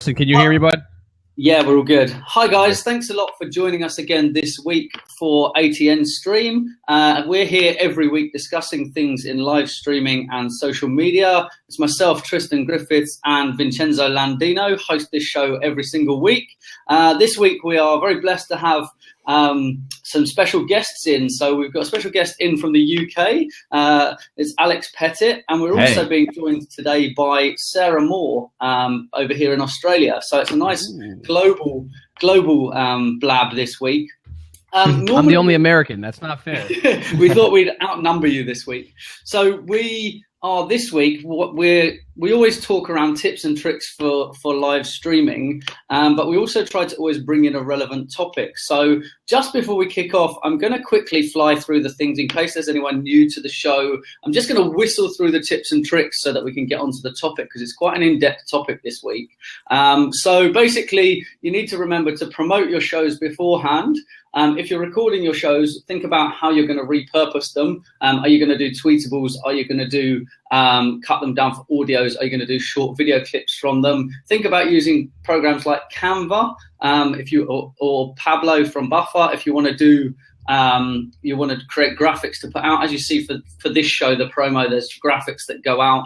So can you hear me, bud? Yeah, we're all good. Hi, guys. Thanks a lot for joining us again this week for ATN Stream. We're here every week discussing things in live streaming and social media. It's myself, Tristan Griffiths, and Vincenzo Landino host this show every single week. This week, we are very blessed to have some special guests in. So we've got a special guest in from the UK. It's Alex Pettit, and we're also being joined today by Sarah Moore over here in Australia. So it's a nice global blab this week. I'm the only American. That's not fair. We thought we'd outnumber you this week. So we are this week. We always talk around tips and tricks for live streaming, but we also try to always bring in a relevant topic. So just before we kick off, I'm going to quickly fly through the things in case there's anyone new to the show. I'm just going to whistle through the tips and tricks so that we can get onto the topic, because it's quite an in-depth topic this week. So basically, you need to remember to promote your shows beforehand. If you're recording your shows, think about how you're going to repurpose them. Are you going to do tweetables? Are you going to do cut them down for audios? Are you going to do short video clips from them? Think about using programs like Canva, or Pablo from Buffer. If you want to do, you want to create graphics to put out, as you see for this show, the promo. There's graphics that go out.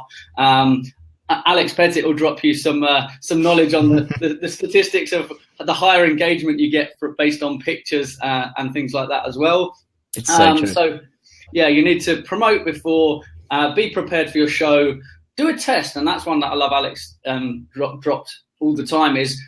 Alex Pettit will drop you some knowledge on the statistics of the higher engagement you get based on pictures and things like that as well. It's so true. So yeah, you need to promote before. Be prepared for your show. Do a test, and that's one that I love Alex dropped all the time, is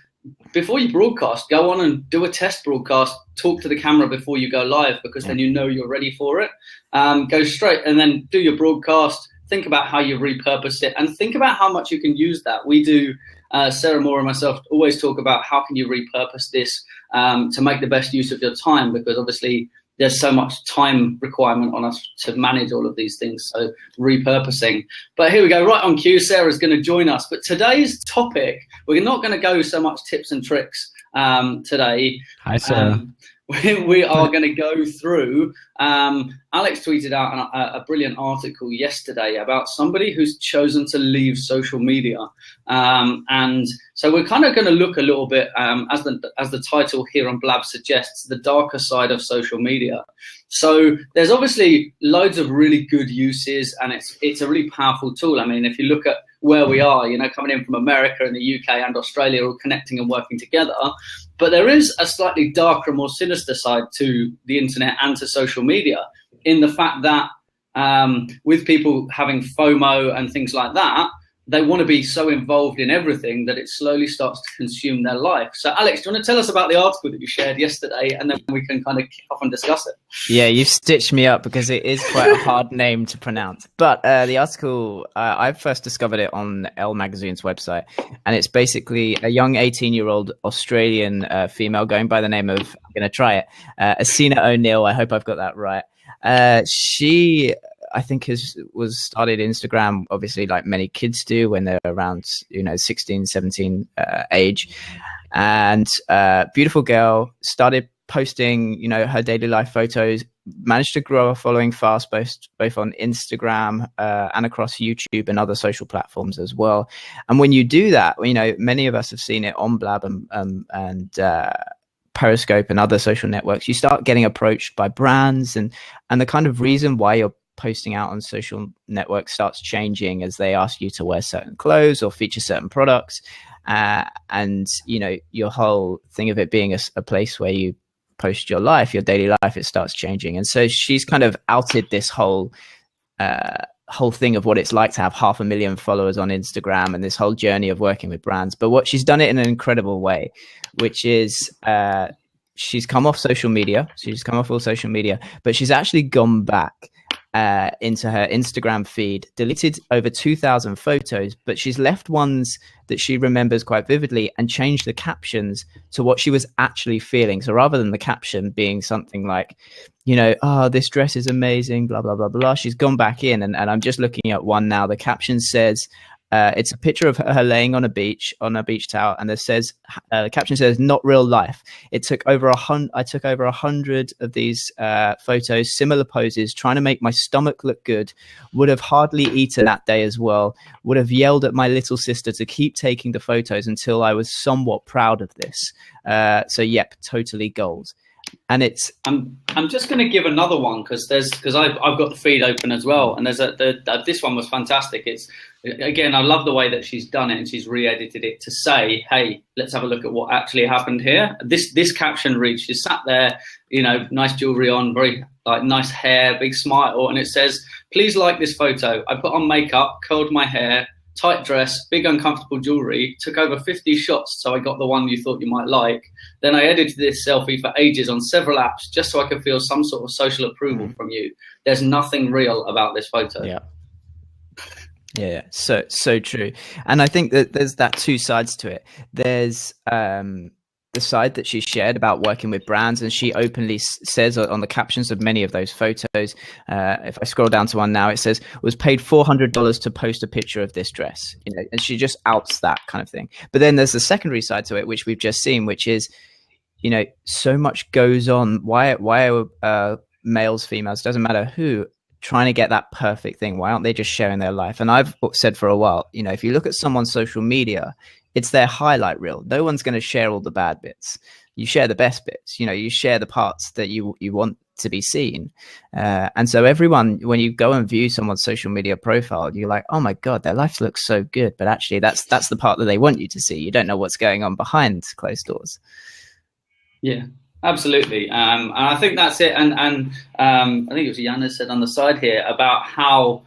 before you broadcast, go on and do a test broadcast. Talk to the camera before you go live, because then you know you're ready for it. Go straight and then do your broadcast. Think about how you repurpose it, and think about how much you can use that. We do, Sarah Moore and myself always talk about how can you repurpose this to make the best use of your time, because obviously there's so much time requirement on us to manage all of these things. So repurposing. But here we go, right on cue. Sarah's going to join us. But today's topic, we're not going to go so much tips and tricks today. Hi, Sarah. We are going to go through, Alex tweeted out a brilliant article yesterday about somebody who's chosen to leave social media. And so we're kind of going to look a little bit, as the title here on Blab suggests, the darker side of social media. So there's obviously loads of really good uses, and it's a really powerful tool. I mean, if you look at where we are, coming in from America and the UK and Australia, all connecting and working together. But there is a slightly darker, more sinister side to the internet and to social media, in the fact that with people having FOMO and things like that, they want to be so involved in everything that it slowly starts to consume their life. So, Alex, do you want to tell us about the article that you shared yesterday, and then we can kind of kick off and discuss it? Yeah, you've stitched me up because it is quite a hard name to pronounce. But the article, I first discovered it on Elle Magazine's website, and it's basically a young 18-year-old Australian female going by the name of, I'm going to try it, Asina O'Neill. I hope I've got that right. She, I think, was started Instagram, obviously, like many kids do when they're around 16, 17 age, and beautiful girl, started posting her daily life photos, managed to grow a following fast, both on Instagram and across YouTube and other social platforms as well. And when you do that, many of us have seen it on Blab and Periscope and other social networks. You start getting approached by brands, and the kind of reason why you're posting out on social networks starts changing as they ask you to wear certain clothes or feature certain products, and your whole thing of it being a place where you post your life, your daily life, it starts changing. And so she's kind of outed this whole thing of what it's like to have 500,000 followers on Instagram and this whole journey of working with brands. But what she's done it in an incredible way, which is she's come off social media. She's come off all social media, but she's actually gone back into her Instagram feed, deleted over 2,000 photos, but she's left ones that she remembers quite vividly and changed the captions to what she was actually feeling. So rather than the caption being something like, oh, this dress is amazing, blah, blah, blah, blah, she's gone back in, and I'm just looking at one now. The caption says, It's a picture of her laying on a beach towel, and the caption says, "Not real life." I took over 100 of these photos, similar poses, trying to make my stomach look good. Would have hardly eaten that day as well. Would have yelled at my little sister to keep taking the photos until I was somewhat proud of this. So yep, totally gold. And I'm just going to give another one because I've got the feed open as well, and this one was fantastic. It's, again, I love the way that she's done it, and she's re-edited it to say, hey, let's have a look at what actually happened here. This caption reads, she sat there, nice jewelry on, very nice hair, big smile, and it says, please like this photo. I put on makeup, curled my hair, tight dress, big uncomfortable jewelry, took over 50 shots so I got the one you thought you might like. Then I edited this selfie for ages on several apps just so I could feel some sort of social approval from you. There's nothing real about this photo. Yeah, so true. And I think that there's that two sides to it. There's the side that she shared about working with brands, and she openly says on the captions of many of those photos, if I scroll down to one now, it says, was paid $400 to post a picture of this dress, and she just outs that kind of thing. But then there's the secondary side to it, which we've just seen, which is, so much goes on. Why are males, females, doesn't matter who, trying to get that perfect thing? Why aren't they just sharing their life? And I've said for a while, if you look at someone's social media, it's their highlight reel. No one's going to share all the bad bits. You share the best bits. You share the parts that you want to be seen. And so everyone, when you go and view someone's social media profile, you're like, oh my God, their life looks so good. But actually that's the part that they want you to see. You don't know what's going on behind closed doors. Yeah, absolutely. And I think that's it. And I think it was Yana said on the side here about how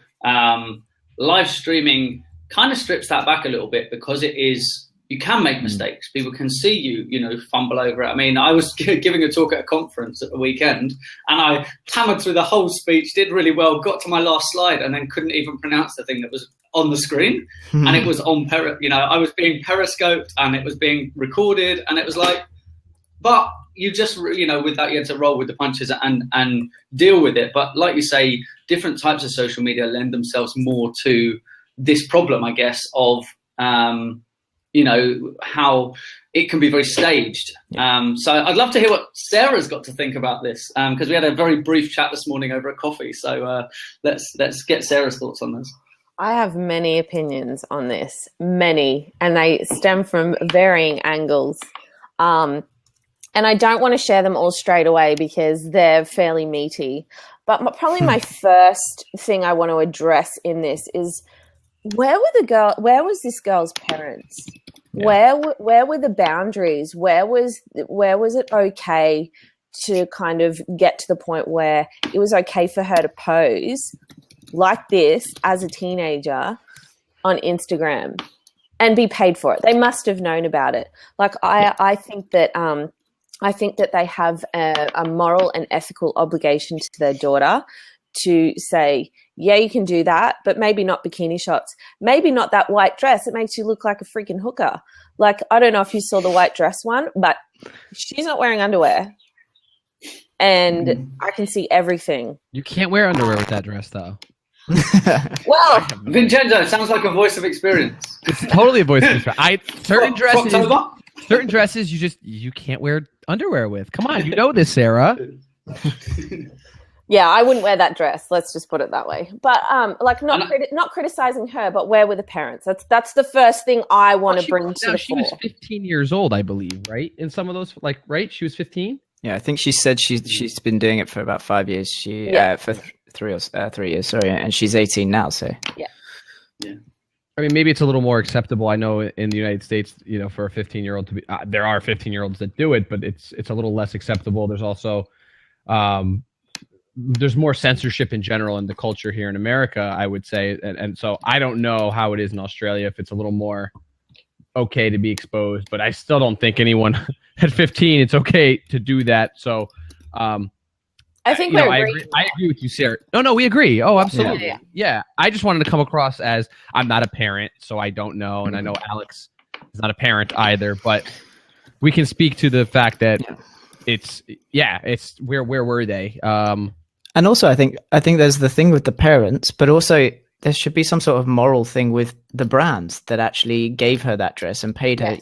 live streaming kind of strips that back a little bit, because you can make mistakes. People can see you, fumble over it. I mean, I was giving a talk at a conference at the weekend, and I hammered through the whole speech, did really well, got to my last slide, and then couldn't even pronounce the thing that was on the screen. And it was on, I was being periscoped, and it was being recorded, and it was like, but you just, with that, you had to roll with the punches and deal with it. But like you say, different types of social media lend themselves more to this problem, I guess, of, how it can be very staged. So I'd love to hear what Sarah's got to think about this, because we had a very brief chat this morning over a coffee. So let's get Sarah's thoughts on this. I have many opinions on this, and they stem from varying angles. And I don't want to share them all straight away because they're fairly meaty. But probably my first thing I want to address in this is, where was this girl's parents? Yeah. Where were the boundaries? Where was it okay to kind of get to the point where it was okay for her to pose like this as a teenager on Instagram and be paid for it? They must have known about it. I think that they have a moral and ethical obligation to their daughter to say, yeah, you can do that, but maybe not bikini shots. Maybe not that white dress. It makes you look like a freaking hooker. I don't know if you saw the white dress one, but she's not wearing underwear. And I can see everything. You can't wear underwear with that dress, though. Well, Vincenzo, it sounds like a voice of experience. It's totally a voice of experience. Certain dresses you can't wear underwear with. Come on, you know this, Sarah. Yeah, I wouldn't wear that dress. Let's just put it that way. But not criticizing her, but where were the parents? That's the first thing I want to bring to the She fore. was 15 years old, I believe, right? In some of those, right? She was 15. Yeah, I think she said she's been doing it for about 5 years. For 3 years, sorry, and she's 18 now. So yeah. I mean, maybe it's a little more acceptable. I know in the United States, for a 15-year-old to be, there are 15-year-olds that do it, but it's a little less acceptable. There's also, there's more censorship in general in the culture here in America, I would say. And so I don't know how it is in Australia, if it's a little more okay to be exposed, but I still don't think anyone at 15, it's okay to do that. So, I think I agree with you, Sarah. No, we agree. Oh, absolutely. Yeah. I just wanted to come across as, I'm not a parent, so I don't know. And I know Alex is not a parent either, but we can speak to the fact that it's where were they? And also I think there's the thing with the parents, but also there should be some sort of moral thing with the brand that actually gave her that dress and paid her.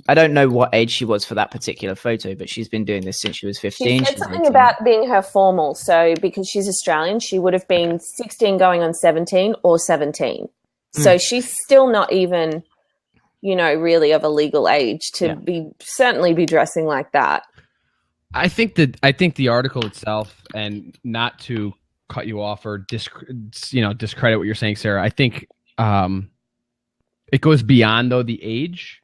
I don't know what age she was for that particular photo, but she's been doing this since she was 15. She said something about being her formal. So because she's Australian, she would have been 16 going on 17 or 17. So she's still not even, really of a legal age to certainly be dressing like that. I think the article itself, and not to cut you off or discredit what you're saying, Sarah, I think it goes beyond though the age.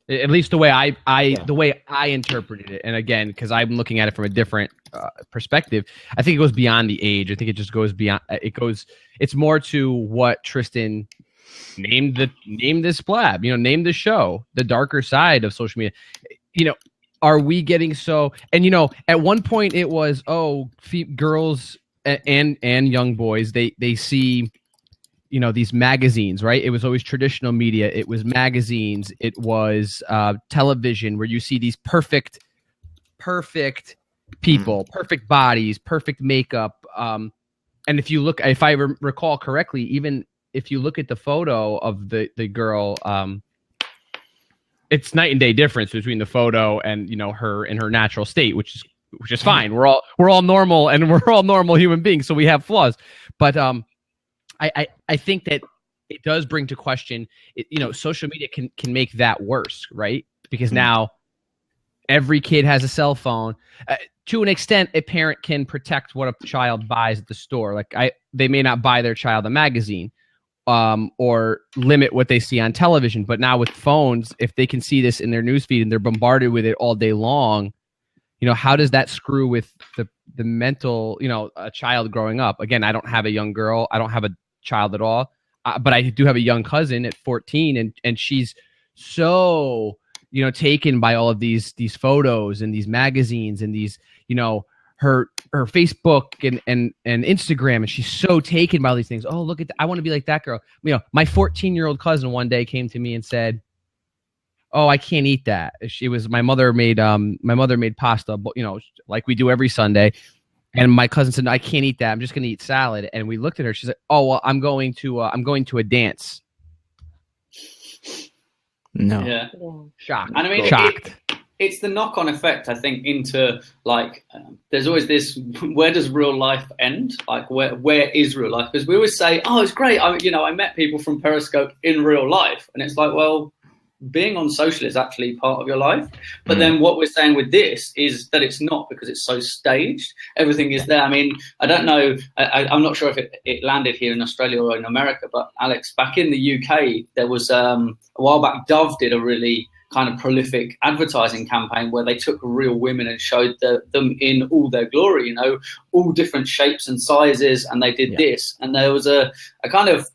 At least the way I interpreted it, and again, because I'm looking at it from a different perspective, I think it goes beyond the age. I think it just goes beyond. It's more to what Tristan named this blab. Named the show, the darker side of social media. Are we getting so? And at one point it was girls and young boys. They see. These magazines, right? It was always traditional media. It was magazines. It was television, where you see these perfect people, perfect bodies, perfect makeup. And if I recall correctly, even if you look at the photo of the girl, it's night and day difference between the photo and her in her natural state, which is fine. We're all normal, and we're all normal human beings, so we have flaws, but I think that it does bring to question, social media can make that worse, right? Because now every kid has a cell phone. To an extent, a parent can protect what a child buys at the store. Like they may not buy their child a magazine or limit what they see on television. But now with phones, if they can see this in their newsfeed and they're bombarded with it all day long, how does that screw with the mental, a child growing up? Again, I don't have a young girl. I don't have a child at all, but I do have a young cousin at 14, and she's so taken by all of these photos and these magazines and these her Facebook and Instagram, and she's so taken by all these things. Oh, look at I want to be like that girl. My 14-year-old cousin one day came to me and said, "Oh, I can't eat that." My mother made pasta, like we do every Sunday. And my cousin said, "No, I can't eat that. I'm just going to eat salad." And we looked at her. She's like, "Oh, well, I'm going to a dance." No. Yeah. Shocked. And I mean, shocked. It's the knock-on effect, I think, into there's always this, where does real life end? Like, where is real life? Because we always say, "Oh, it's great. I met people from Periscope in real life," and it's like, well, being on social is actually part of your life. But then what we're saying with this is that it's not, because it's so staged. Everything is there. I mean, I don't know. I'm not sure if it landed here in Australia or in America, but Alex, back in the UK, there was a while back, Dove did a really kind of prolific advertising campaign where they took real women and showed them in all their glory, all different shapes and sizes, and they did this. And there was a kind of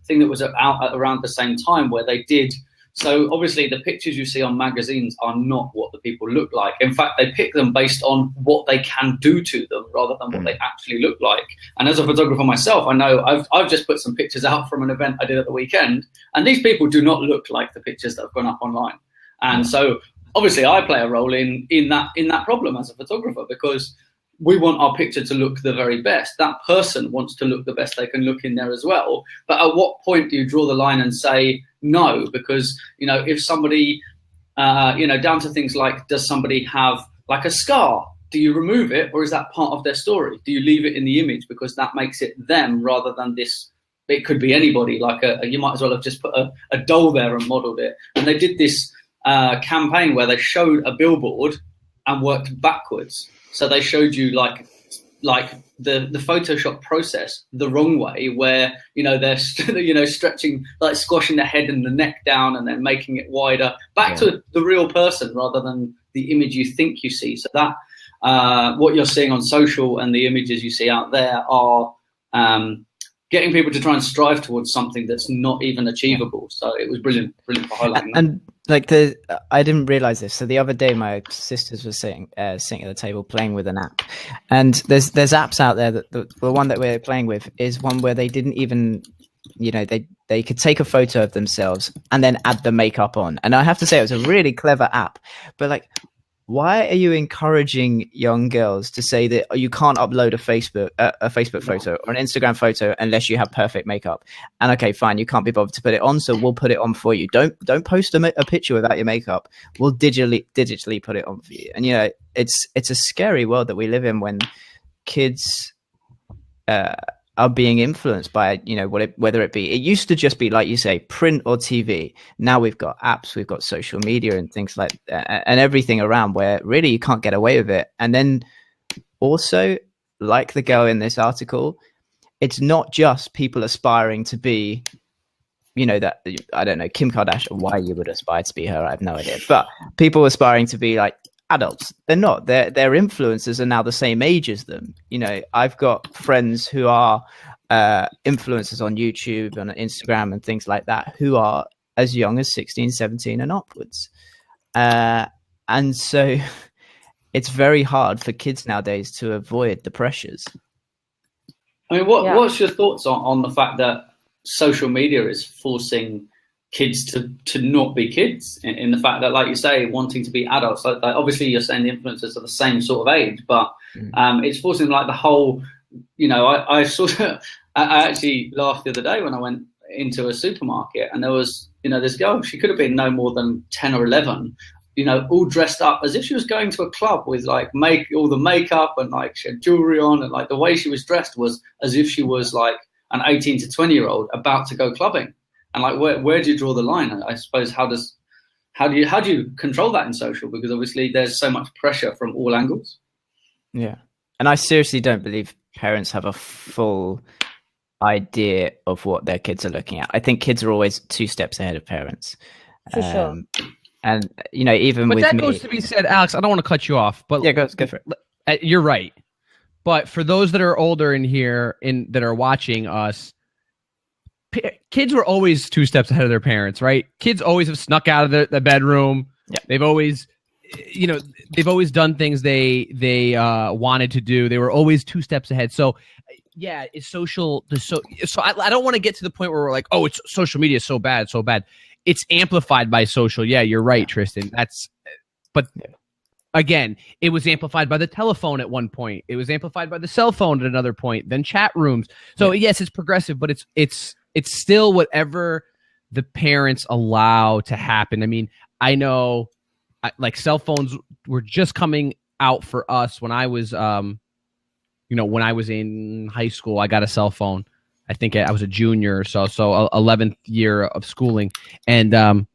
thing that was out around the same time where they did. So obviously the pictures you see on magazines are not what the people look like. In fact, they pick them based on what they can do to them rather than what they actually look like. And as a photographer myself, I know I've just put some pictures out from an event I did at the weekend, and these people do not look like the pictures that have gone up online. And so obviously I play a role in that problem as a photographer, because we want our picture to look the very best. That person wants to look the best they can look in there as well. But at what point do you draw the line and say no? Because, if somebody, down to things like, does somebody have like a scar? Do you remove it, or is that part of their story? Do you leave it in the image because that makes it them rather than this? It could be anybody. Like you might as well have just put a doll there and modeled it. And they did this campaign where they showed a billboard and worked backwards. So they showed you like the Photoshop process the wrong way, where they're stretching, like squashing the head and the neck down and then making it wider back to the real person rather than the image you think you see. So that what you're seeing on social and the images you see out there are getting people to try and strive towards something that's not even achievable. So it was brilliant for highlighting that. And I didn't realize this. So the other day, my sisters were sitting at the table playing with an app, and there's apps out there that the one that we're playing with is one where they didn't even, they could take a photo of themselves and then add the makeup on. And I have to say, it was a really clever app, but why are you encouraging young girls to say that you can't upload a Facebook photo or an Instagram photo unless you have perfect makeup? And okay, fine, you can't be bothered to put it on, so we'll put it on for you. Don't post a picture without your makeup. We'll digitally put it on for you. And it's a scary world that we live in when kids are being influenced by whether it be, it used to just be, like you say, print or TV. Now we've got apps, we've got social media and things like that, and everything around where really you can't get away with it. And then also, like the girl in this article, it's not just people aspiring to be, that, I don't know, Kim Kardashian, why you would aspire to be her, I have no idea, but people aspiring to be like adults. They're not. Their influencers are now the same age as them. I've got friends who are influencers on YouTube and Instagram and things like that who are as young as 16, 17 and upwards. And so it's very hard for kids nowadays to avoid the pressures. I mean, what's your thoughts on the fact that social media is forcing kids to not be kids, in the fact that, like you say, wanting to be adults? Like obviously you're saying the influencers are the same sort of age, but it's forcing like the whole, I actually laughed the other day when I went into a supermarket and there was, this girl, she could have been no more than 10 or 11, all dressed up as if she was going to a club with like all the makeup and like she had jewelry on, and like the way she was dressed was as if she was like an 18 to 20-year-old about to go clubbing. And like, where do you draw the line? I suppose, how do you control that in social? Because obviously there's so much pressure from all angles. Yeah. And I seriously don't believe parents have a full idea of what their kids are looking at. I think kids are always 2 steps ahead of parents. For sure. And, even but with that me, goes to be said, Alex, I don't want to cut you off, but yeah, go for it. You're right. But for those that are older in here that are watching us, kids were always 2 steps ahead of their parents, right? Kids always have snuck out of the bedroom. Yeah. They've always, they've always done things they wanted to do. They were always 2 steps ahead. So, yeah, it's social. So I don't want to get to the point where we're like, oh, it's social media is so bad. It's amplified by social. Yeah, you're right, Tristan. Again, it was amplified by the telephone at one point. It was amplified by the cell phone at another point. Then chat rooms. So yes, it's progressive, but it's still whatever the parents allow to happen. I mean, I know like cell phones were just coming out for us when I was, when I was in high school. I got a cell phone. I think I was a junior or so 11th year of schooling. And, and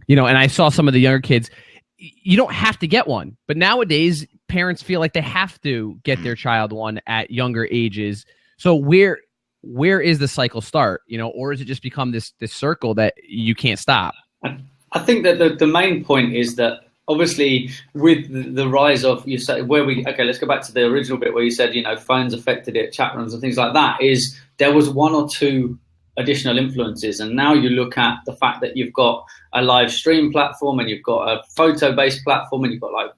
I saw some of the younger kids. You don't have to get one, but nowadays parents feel like they have to get their child one at younger ages. So where is the cycle start, or is it just become this circle that you can't stop? I think that the main point is that obviously with the rise of, let's go back to the original bit where you said, phones affected it, chat rooms and things like that, is there was 1 or 2 additional influences. And now you look at the fact that you've got a live stream platform and you've got a photo-based platform and you've got like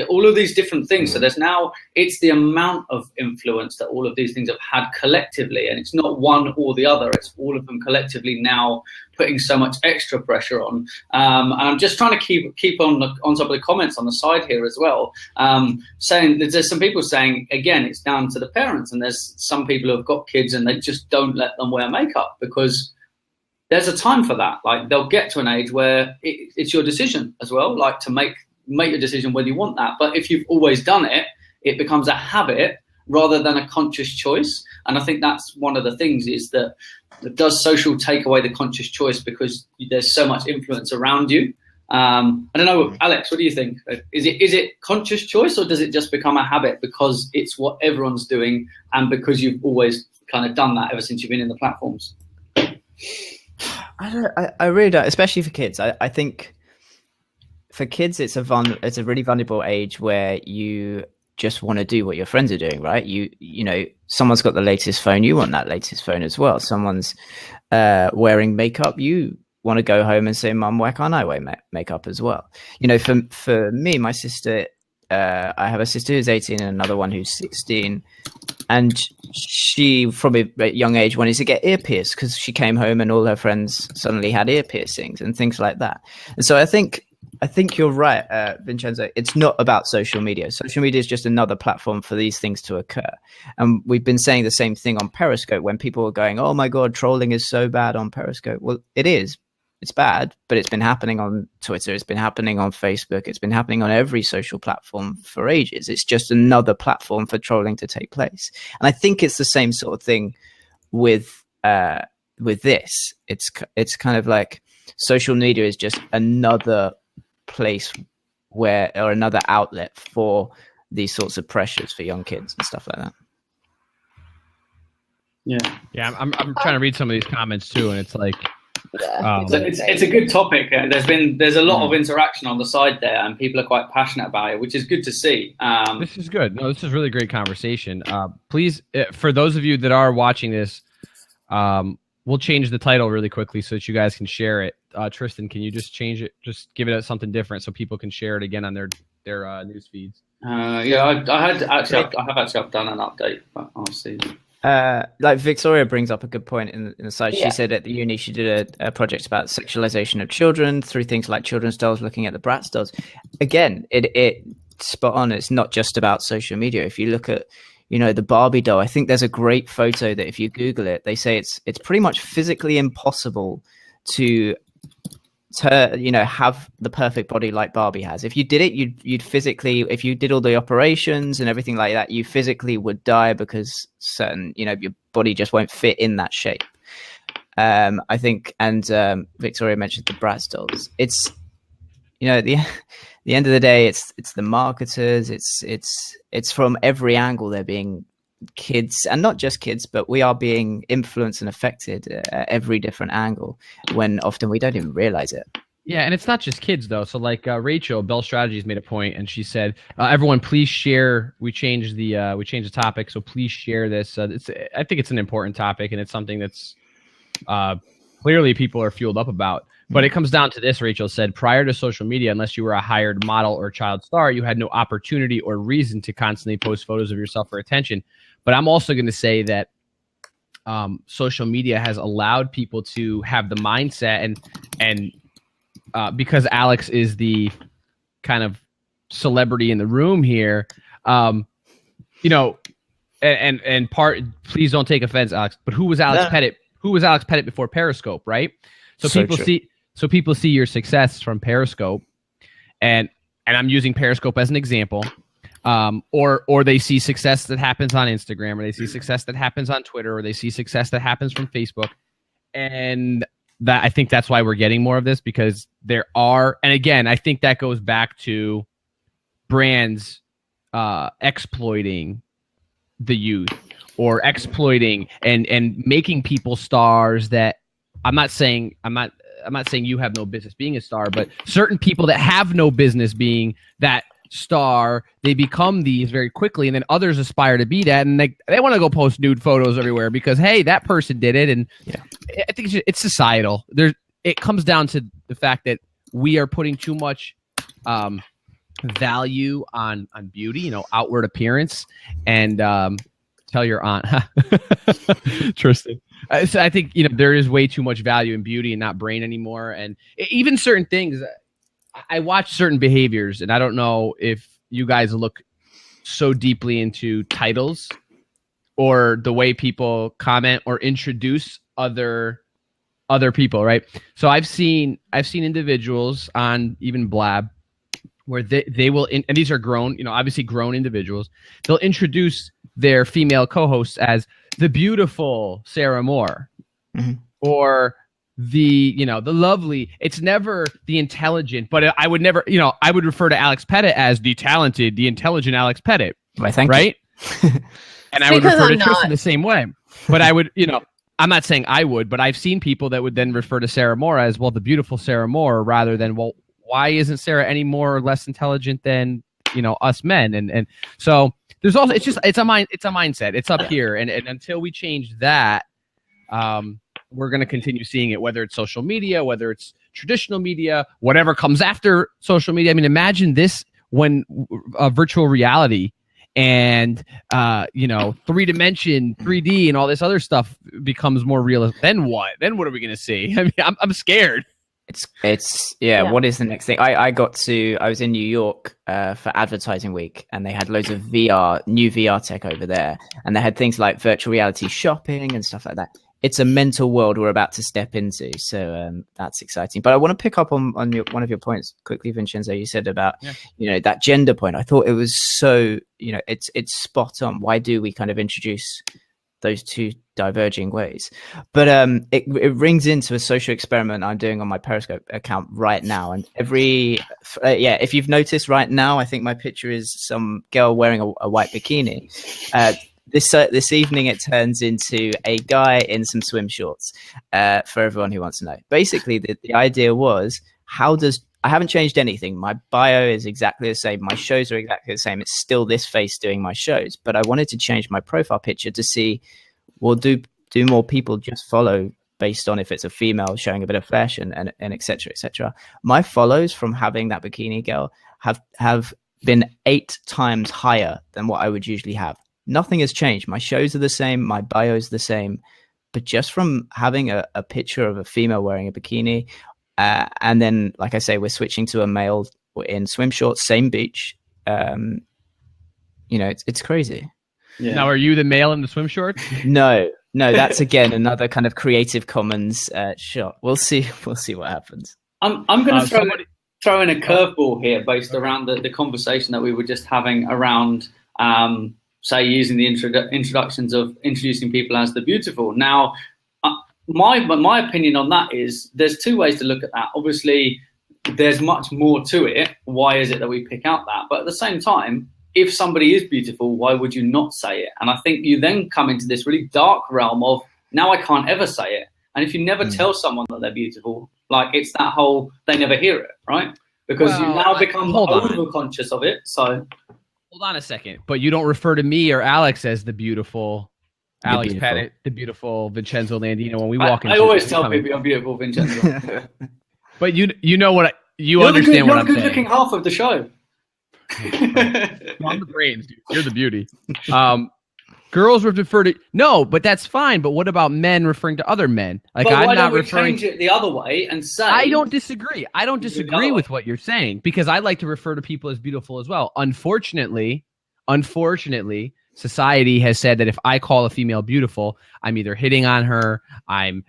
all of these different things. So there's now, it's the amount of influence that all of these things have had collectively, and it's not one or the other, it's all of them collectively now putting so much extra pressure on. And I'm just trying to keep on top of the comments on the side here as well, saying that there's some people saying, again, it's down to the parents, and there's some people who have got kids and they just don't let them wear makeup because there's a time for that. Like they'll get to an age where it's your decision as well, like to make a decision whether you want that. But if you've always done it, it becomes a habit rather than a conscious choice. And I think that's one of the things, is that does social take away the conscious choice because there's so much influence around you? I don't know, Alex, what do you think? Is it conscious choice, or does it just become a habit because it's what everyone's doing and because you've always kind of done that ever since you've been in the platforms? I really don't, especially for kids. I think for kids, it's a really vulnerable age where you just want to do what your friends are doing, right? Someone's got the latest phone, you want that latest phone as well. Someone's wearing makeup, you want to go home and say, Mum, why can't I wear makeup as well? For me, my sister, I have a sister who's 18 and another one who's 16, and she from a young age wanted to get ear pierced because she came home and all her friends suddenly had ear piercings and things like that. And so I think I think you're right, Vincenzo. It's not about social media. Social media is just another platform for these things to occur. And we've been saying the same thing on Periscope when people are going, oh my God, trolling is so bad on Periscope. Well, it is. It's bad, but it's been happening on Twitter. It's been happening on Facebook. It's been happening on every social platform for ages. It's just another platform for trolling to take place. And I think it's the same sort of thing with this. It's kind of like social media is just another place where, or another outlet for these sorts of pressures for young kids and stuff like that. Yeah. I'm trying to read some of these comments too, and it's like, it's a good topic. There's a lot of interaction on the side there, and people are quite passionate about it, which is good to see. This is good. No, this is really great conversation. Please, for those of you that are watching this, we'll change the title really quickly so that you guys can share it. Tristan, can you just change it? Just give it something different so people can share it again on their news feeds. I have actually done an update, but I'll see. Like Victoria brings up a good point in the side. She said at the uni she did a project about sexualization of children through things like children's dolls, looking at the Bratz dolls. Again, it spot on. It's not just about social media. If you look at, the Barbie doll, I think there's a great photo that if you Google it, they say it's pretty much physically impossible to have the perfect body like Barbie has. If you did it, you'd physically, if you did all the operations and everything like that, you physically would die because certain, your body just won't fit in that shape. I think, and Victoria mentioned the Bratz dolls. It's, at the end of the day, it's the marketers. It's from every angle. They're being kids, and not just kids, but we are being influenced and affected at every different angle when often we don't even realize it. Yeah, and it's not just kids though. So like Rachel Bell Strategies made a point, and she said, "Everyone, please share." We changed the topic, so please share this. I think it's an important topic, and it's something that's clearly people are fueled up about. But it comes down to this, Rachel said, prior to social media, unless you were a hired model or child star, you had no opportunity or reason to constantly post photos of yourself for attention. But I'm also going to say that social media has allowed people to have the mindset and because Alex is the kind of celebrity in the room here, and please don't take offense, Alex, but who was Alex Pettit? Who was Alex Pettit before Periscope, right? So people see your success from Periscope, and I'm using Periscope as an example, or they see success that happens on Instagram, or they see success that happens on Twitter, or they see success that happens from Facebook, and that I think that's why we're getting more of this, because there are, and again, I think that goes back to brands exploiting the youth, or exploiting and making people stars that I'm not saying you have no business being a star, but certain people that have no business being that star, they become these very quickly, and then others aspire to be that, and they want to go post nude photos everywhere because, hey, that person did it. And I think it's societal. It comes down to the fact that we are putting too much value on beauty, outward appearance, and tell your aunt, Tristan. So I think there is way too much value in beauty and not brain anymore, and even certain things. I watch certain behaviors, and I don't know if you guys look so deeply into titles or the way people comment or introduce other people, right? So I've seen individuals on even Blab where they will, and these are grown, obviously grown individuals. They'll introduce their female co-hosts as the beautiful Sarah Moore, or the lovely. It's never the intelligent, but I would never, I would refer to Alex Pettit as the talented, the intelligent Alex Pettit. Well, thank right? And I would refer to Tristan the same way. But I would, I'm not saying I would, but I've seen people that would then refer to Sarah Moore as, well, the beautiful Sarah Moore, rather than, well, why isn't Sarah any more or less intelligent than us men? And so there's also, it's a mindset. It's up here, and until we change that, we're going to continue seeing it, whether it's social media, whether it's traditional media, whatever comes after social media. I mean, imagine this when virtual reality and 3D, 3D, and all this other stuff becomes more real. Then what? Then what are we going to see? I mean, I'm scared. It's yeah. What is the next thing? I was in New York for advertising week, and they had loads of new VR tech over there, and they had things like virtual reality shopping and stuff like that. It's a mental world we're about to step into, so that's exciting. But I want to pick up on one of your points quickly, Vincenzo. You said about that gender point. I thought it was so it's spot on. Why do we kind of introduce those two diverging ways? But it rings into a social experiment I'm doing on my Periscope account right now, and if you've noticed right now, I think my picture is some girl wearing a white bikini. This evening it turns into a guy in some swim shorts, for everyone who wants to know. Basically the idea was, I haven't changed anything. My bio is exactly the same. My shows are exactly the same. It's still this face doing my shows. But I wanted to change my profile picture to see, well, do more people just follow based on if it's a female showing a bit of flesh and et cetera, et cetera. My follows from having that bikini girl have been 8 times higher than what I would usually have. Nothing has changed. My shows are the same. My bio is the same. But just from having a picture of a female wearing a bikini, and then, like I say, we're switching to a male in swim shorts, same beach. It's crazy. Yeah. Now, are you the male in the swim shorts? No, that's again another kind of Creative Commons shot. We'll see what happens. I'm going to throw in a curveball here, based around the conversation that we were just having around, say, using the introductions of introducing people as the beautiful. Now, my opinion on that is there's 2 ways to look at that. Obviously, there's much more to it. Why is it that we pick out that? But at the same time, if somebody is beautiful, why would you not say it? And I think you then come into this really dark realm of, now I can't ever say it. And if you never tell someone that they're beautiful, like, it's that whole, they never hear it, right? Because you now become over-conscious of it. So hold on a second. But you don't refer to me or Alex as the beautiful Alex Pettit, the beautiful Vincenzo Landino when we walk in. I always tell people I'm beautiful, Vincenzo. But you know what you understand what I'm saying. You're the good-looking half of the show. I'm the brains, dude. You're the beauty. Girls would refer to but that's fine. But what about men referring to other men? Like, but I'm why not don't we referring change it the other way and say? I don't disagree. I don't disagree with what you're saying, because I like to refer to people as beautiful as well. Unfortunately, society has said that if I call a female beautiful, I'm either hitting on her, I'm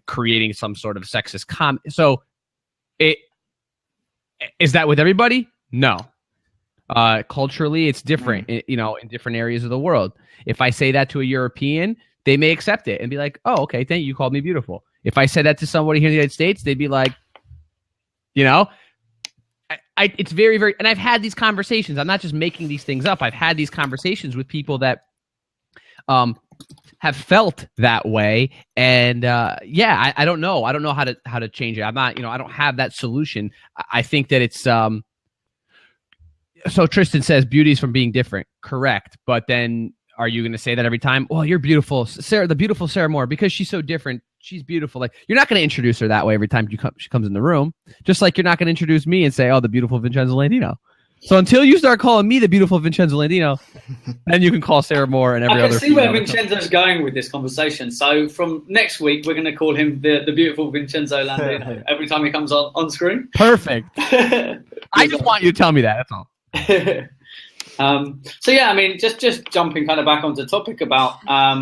creating some sort of sexist comment. So, is that with everybody? No. Culturally, it's different, in different areas of the world. If I say that to a European, they may accept it and be like, oh, okay, thank you, you called me beautiful. If I said that to somebody here in the United States, they'd be like, it's very, very, and I've had these conversations. I'm not just making these things up. I've had these conversations with people that have felt that way. And I don't know. I don't know how to change it. I'm not, I don't have that solution. I think that it's, so Tristan says beauty is from being different. Correct. But then are you going to say that every time? Well, you're beautiful, Sarah, the beautiful Sarah Moore, because she's so different. She's beautiful. Like, you're not going to introduce her that way every time she comes in the room. Just like you're not going to introduce me and say, oh, the beautiful Vincenzo Landino. So until you start calling me the beautiful Vincenzo Landino, then you can call Sarah Moore and every other. I can see where Vincenzo's going with this conversation. So from next week, we're going to call him the beautiful Vincenzo Landino every time he comes on screen. Perfect. I just want you to tell me that. That's all. So yeah, I mean, just jumping kind of back onto the topic about how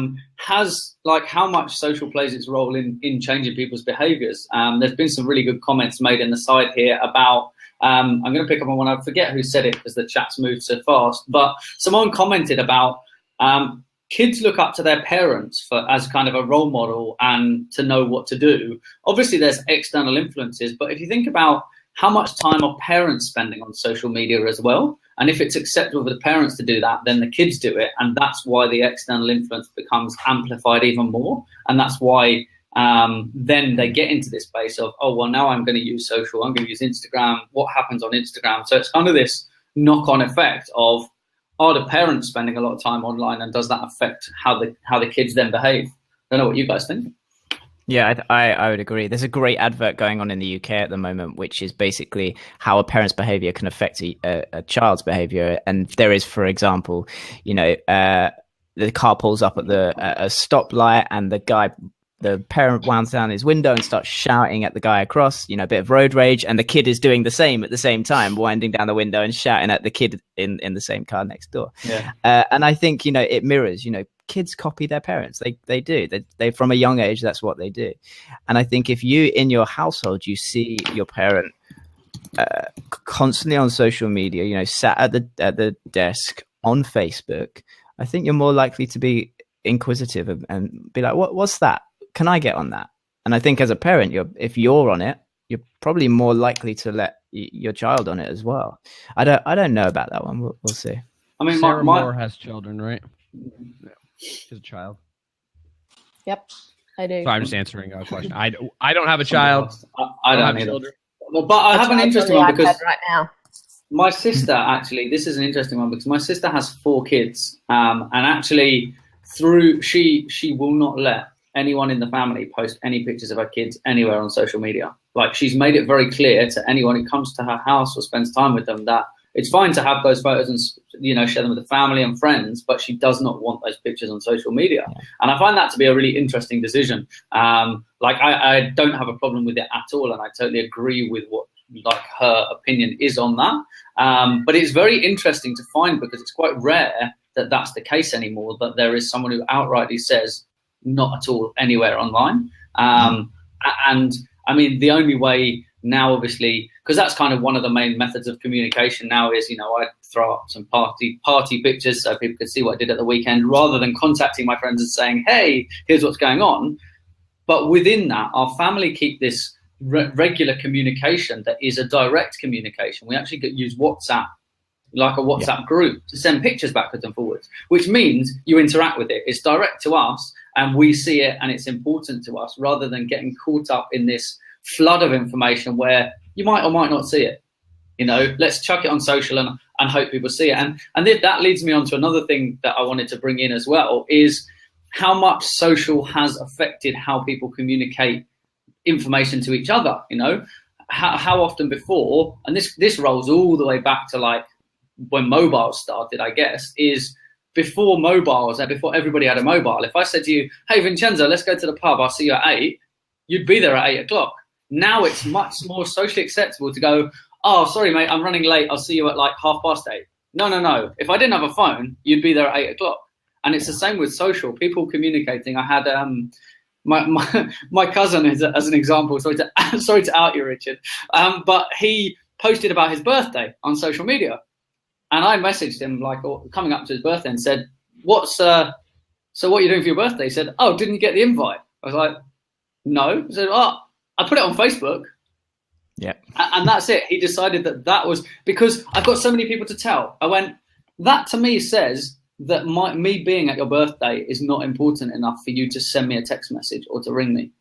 much social plays its role in changing people's behaviours. There's been some really good comments made in the side here about. I'm going to pick up on one. I forget who said it because the chat's moved so fast. But someone commented about kids look up to their parents as kind of a role model and to know what to do. Obviously, there's external influences, but if you think about how much time are parents spending on social media as well? And if it's acceptable for the parents to do that, then the kids do it. And that's why the external influence becomes amplified even more. And that's why then they get into this space of, oh, well, now I'm going to use social. I'm going to use Instagram. What happens on Instagram? So it's kind of this knock-on effect of, are the parents spending a lot of time online? And does that affect how the kids then behave? I don't know what you guys think. Yeah, I would agree. There's a great advert going on in the UK at the moment, which is basically how a parent's behavior can affect a child's behavior. And there is, for example, the car pulls up at a stoplight and the guy the parent wounds down his window and starts shouting at the guy across, a bit of road rage, and the kid is doing the same at the same time, winding down the window and shouting at the kid in the same car next door. Yeah. And I think, it mirrors, kids copy their parents. They do. They from a young age, that's what they do. And I think if you, in your household, you see your parent constantly on social media, sat at the desk on Facebook, I think you're more likely to be inquisitive and be like, what's that? Can I get on that? And I think as a parent, if you're on it, you're probably more likely to let your child on it as well. I don't know about that one. We'll see. I mean, Sarah Moore has children, right? Yeah. She's a child. Yep, I do. So I'm just answering a question. I don't have a child. I don't have children. But I have an interesting one because right now. My sister, actually, this is an interesting one because my sister has 4 kids, and actually she will not let anyone in the family post any pictures of her kids anywhere on social media. Like, she's made it very clear to anyone who comes to her house or spends time with them that it's fine to have those photos and, share them with the family and friends, but she does not want those pictures on social media. Yeah. And I find that to be a really interesting decision. I don't have a problem with it at all. And I totally agree with what her opinion is on that. But it's very interesting to find, because it's quite rare that that's the case anymore, that there is someone who outrightly says not at all anywhere online. And I mean, the only way now, obviously, because that's kind of one of the main methods of communication now is, I throw up some party pictures so people can see what I did at the weekend, rather than contacting my friends and saying, hey, here's what's going on. But within that, our family keep this regular communication that is a direct communication. We actually use WhatsApp, like a WhatsApp group, to send pictures backwards and forwards, which means you interact with it. It's direct to us and we see it and it's important to us, rather than getting caught up in this flood of information where you might or might not see it. Let's chuck it on social and hope people see it. And that leads me on to another thing that I wanted to bring in as well, is how much social has affected how people communicate information to each other. How often before, and this rolls all the way back to like when mobiles started, I guess, is before mobiles and before everybody had a mobile. If I said to you, hey, Vincenzo, let's go to the pub, I'll see you at 8, you'd be there at 8 o'clock. Now it's much more socially acceptable to go, oh, sorry, mate, I'm running late, I'll see you at like 8:30. No. If I didn't have a phone, you'd be there at 8 o'clock. And it's the same with social, people communicating. I had my cousin, as an example, sorry to out you, Richard, but he posted about his birthday on social media. And I messaged him coming up to his birthday and said, so what are you doing for your birthday? He said, oh, didn't you get the invite? I was like, no. He said, oh, I put it on Facebook. Yeah. And that's it. He decided that was because I've got so many people to tell. I went, that to me says that me being at your birthday is not important enough for you to send me a text message or to ring me.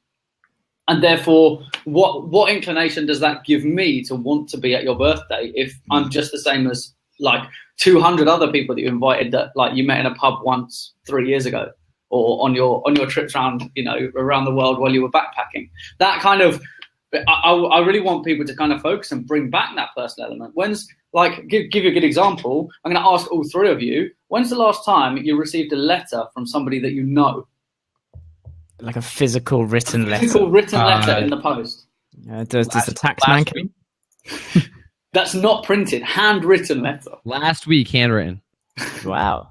And therefore, what inclination does that give me to want to be at your birthday if I'm just the same as like 200 other people that you invited that like you met in a pub once 3 years ago, or on your trips around around the world while you were backpacking? That kind of, I really want people to kind of focus and bring back that personal element. When's give you a good example. I'm going to ask all 3 of you, when's the last time you received a letter from somebody that you know? Like a physical written letter. Physical written letter in the post. Does the tax man come? That's not printed, handwritten letter. Last week, handwritten. Wow.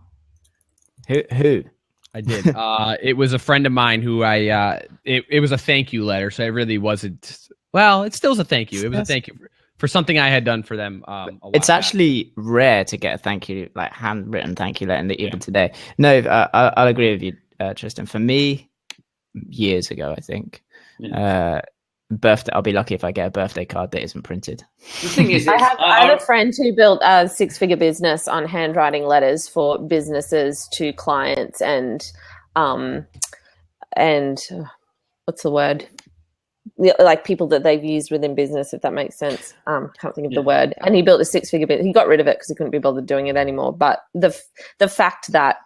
Who? I did. It was a friend of mine who it was a thank you letter, so it really wasn't. Well, it still is a thank you. It was a thank you for something I had done for them. It's actually rare to get a thank you, like handwritten thank you letter, even today. No, I'll agree with you, Tristan. For me, years ago, I think. Yeah. Birthday. I'll be lucky if I get a birthday card that isn't printed. The thing is, I have a friend who built a 6-figure business on handwriting letters for businesses to clients and what's the word? Like people that they've used within business, if that makes sense. Can't think of the word. And he built a 6-figure business. He got rid of it because he couldn't be bothered doing it anymore. But the fact that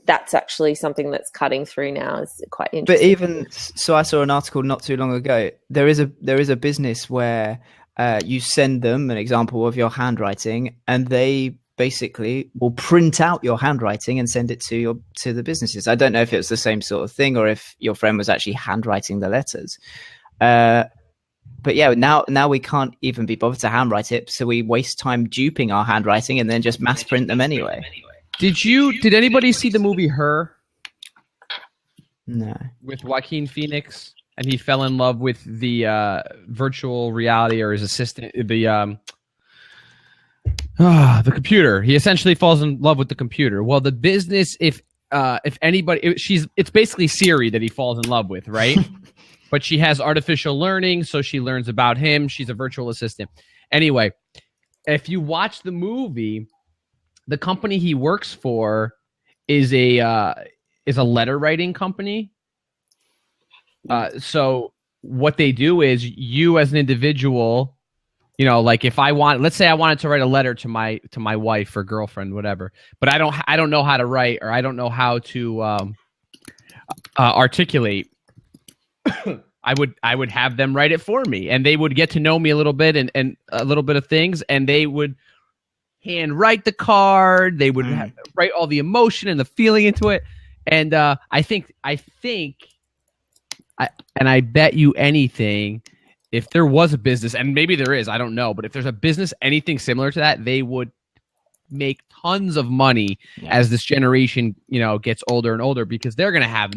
that's actually something that's cutting through now is quite interesting. But even so, I saw an article not too long ago. There is a business where you send them an example of your handwriting, and they basically will print out your handwriting and send it to the businesses. I don't know if it was the same sort of thing or if your friend was actually handwriting the letters. But yeah, now we can't even be bothered to handwrite it, so we waste time duping our handwriting and then just mass print them anyway. Did anybody see the movie Her? No. With Joaquin Phoenix, and he fell in love with the virtual reality or his assistant, the computer. He essentially falls in love with the computer. Well, the business, if anybody, it's basically Siri that he falls in love with, right? But she has artificial learning, so she learns about him. She's a virtual assistant. Anyway, if you watch the movie, the company he works for is a letter writing company. So what they do is, you as an individual, you know, like if let's say I wanted to write a letter to my wife or girlfriend, whatever, but I don't know how to write, or I don't know how to articulate. I would have them write it for me, and they would get to know me a little bit and a little bit of things, and they would hand write the card. They would write all the emotion and the feeling into it. And I bet you anything, if there was a business, and maybe there is, I don't know, but if there's a business, anything similar to that, they would make tons of money as this generation, you know, gets older and older, because they're going to have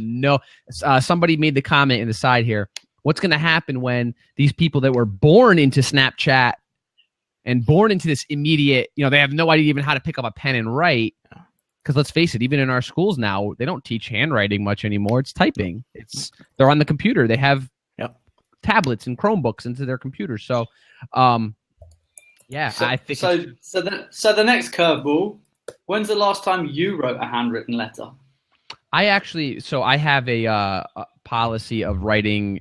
somebody made the comment in the side here. What's going to happen when these people that were born into Snapchat and born into this immediate, you know, they have no idea even how to pick up a pen and write? Because let's face it, even in our schools now, they don't teach handwriting much anymore. It's typing. They're on the computer. They have tablets and Chromebooks into their computers. So, I think so. The next curveball. When's the last time you wrote a handwritten letter? I have a policy of writing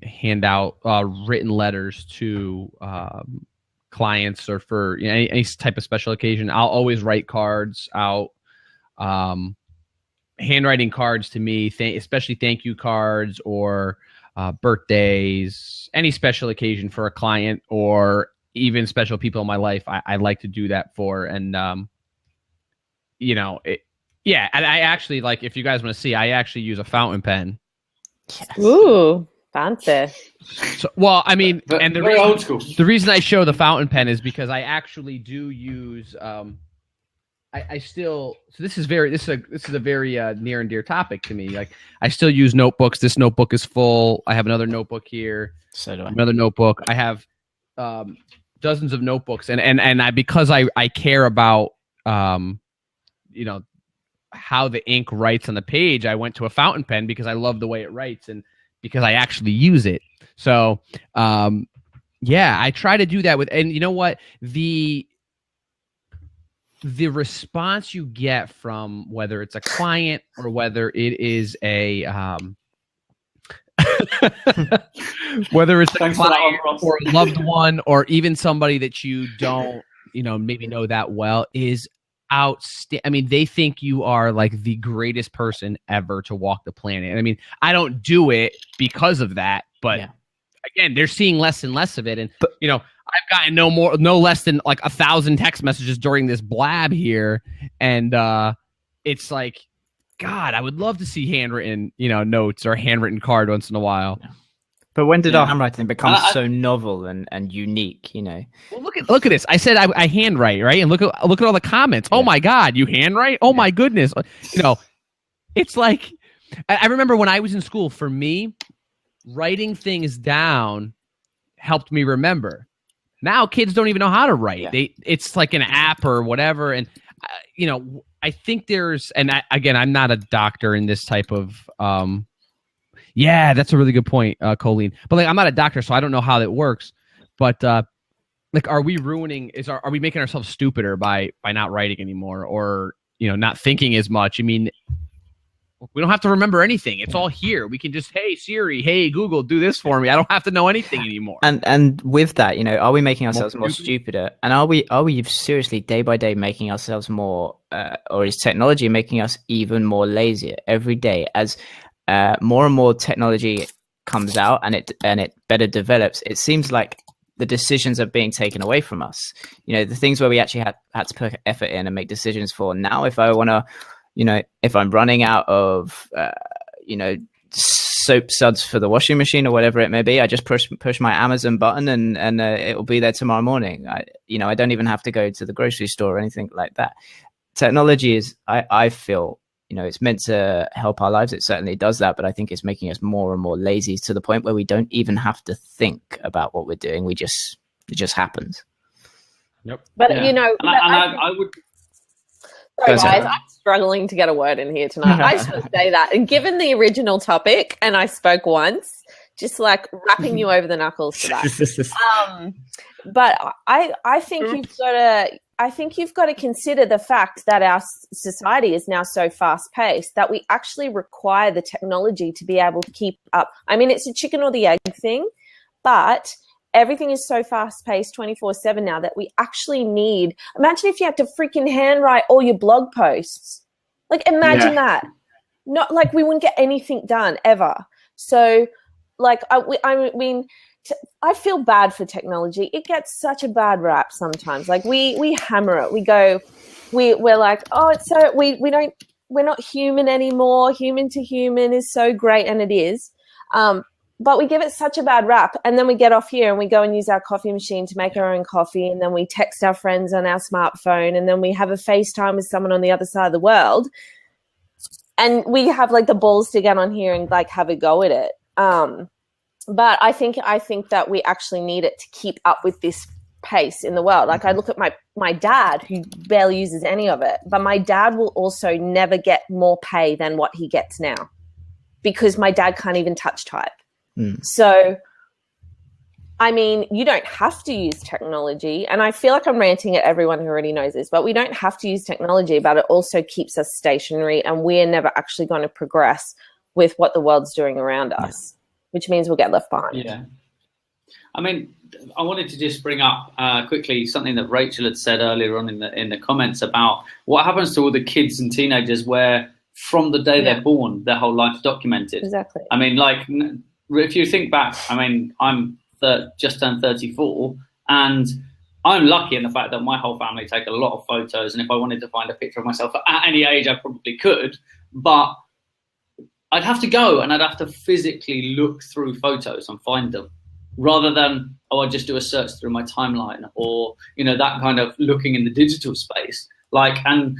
written letters to clients, or for any type of special occasion. I'll always write cards out. Handwriting cards to me, especially thank you cards or birthdays, any special occasion for a client, or even special people in my life, I like to do that for. And, and I actually, like, if you guys want to see, I actually use a fountain pen. Yes. Ooh, fancy. So, well, I mean, and very old school. The reason I show the fountain pen is because I actually do use, so this is a very near and dear topic to me. Like, I still use notebooks. This notebook is full. I have another notebook here. So do I. Another notebook. I have dozens of notebooks, and because I care about how the ink writes on the page, I went to a fountain pen because I love the way it writes and because I actually use it. So I try to do that with, and you know what, the response you get from whether it's a client or whether it is a whether it's a client or a loved one or even somebody that you don't maybe know that well is outstanding. I mean, they think you are like the greatest person ever to walk the planet. I mean, I don't do it because of that, but again, they're seeing less and less of it. And I've gotten no less than like 1,000 text messages during this blab here, and it's like, God, I would love to see handwritten, notes or a handwritten card once in a while. Yeah. But when did our handwriting become so novel and unique? Well, look at this. I said I handwrite, right? And look at all the comments. Yeah. Oh my God, you handwrite? Oh my goodness. It's like, I remember when I was in school. For me, writing things down helped me remember. Now kids don't even know how to write. Yeah. It's like an app or whatever. And I think again, I'm not a doctor in this type of. That's a really good point, Colleen. But like, I'm not a doctor, so I don't know how that works. But like, are we are we making ourselves stupider by not writing anymore, or not thinking as much? I mean, we don't have to remember anything. It's all here. We can just, hey Siri, hey Google, do this for me. I don't have to know anything anymore. And with that, are we making ourselves more stupider? And are we seriously day by day making ourselves more, or is technology making us even more lazier every day as more and more technology comes out and it better develops? It seems like the decisions are being taken away from us. You know, the things where we actually had to put effort in and make decisions for. Now, if I want to, you know, if I'm running out of, you know, soap suds for the washing machine or whatever it may be, I just push my Amazon button and it will be there tomorrow morning. I don't even have to go to the grocery store or anything like that. Technology is, I feel, you know, it's meant to help our lives. It certainly does that, but I think it's making us more and more lazy to the point where we don't even have to think about what we're doing. It just happens. Yep. But you know, I would. Sorry, guys, I'm struggling to get a word in here tonight. I just want to say that, and given the original topic, and I spoke once, just like rapping you over the knuckles for that. But I think you've got to consider the fact that our society is now so fast-paced that we actually require the technology to be able to keep up. I mean, it's a chicken or the egg thing, but everything is so fast-paced 24/7 now that we actually need. Imagine if you had to freaking handwrite all your blog posts. Like, imagine that. Not like we wouldn't get anything done ever. So, like, I mean, I feel bad for technology. It gets such a bad rap sometimes. Like we hammer it. We go, we're like, oh, it's so we're not human anymore. Human to human is so great, and it is. But we give it such a bad rap, and then we get off here and we go and use our coffee machine to make our own coffee, and then we text our friends on our smartphone, and then we have a FaceTime with someone on the other side of the world, and we have like the balls to get on here and like have a go at it. But I think that we actually need it to keep up with this pace in the world. Like I look at my dad, who barely uses any of it, but my dad will also never get more pay than what he gets now because my dad can't even touch type. So, I mean, you don't have to use technology, and I feel like I'm ranting at everyone who already knows this, but we don't have to use technology, but it also keeps us stationary, and we're never actually going to progress with what the world's doing around us, which means we'll get left behind. Yeah. I mean, I wanted to just bring up quickly something that Rachel had said earlier on in the comments about what happens to all the kids and teenagers where from the day they're born, their whole life's documented. Exactly. I mean, like, if you think back, I mean, I'm just turned 34, and I'm lucky in the fact that my whole family take a lot of photos, and if I wanted to find a picture of myself at any age, I probably could, but I'd have to go and I'd have to physically look through photos and find them, rather than, I just do a search through my timeline, or, you know, that kind of looking in the digital space. Like, and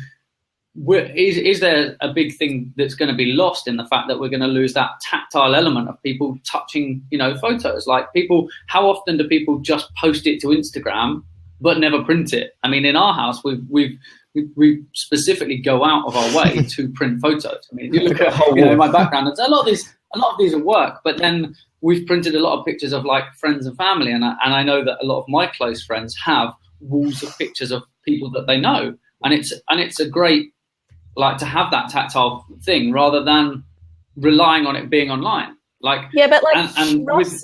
is there a big thing that's going to be lost in the fact that we're going to lose that tactile element of people touching, you know, photos? Like, people, how often do people just post it to Instagram but never print it? I mean, in our house, we specifically go out of our way to print photos. I mean, if you look at, you know, my background, a lot of these are work, but then we've printed a lot of pictures of like friends and family, and I know that a lot of my close friends have walls of pictures of people that they know, and it's a great, like, to have that tactile thing rather than relying on it being online. Like, yeah, but like,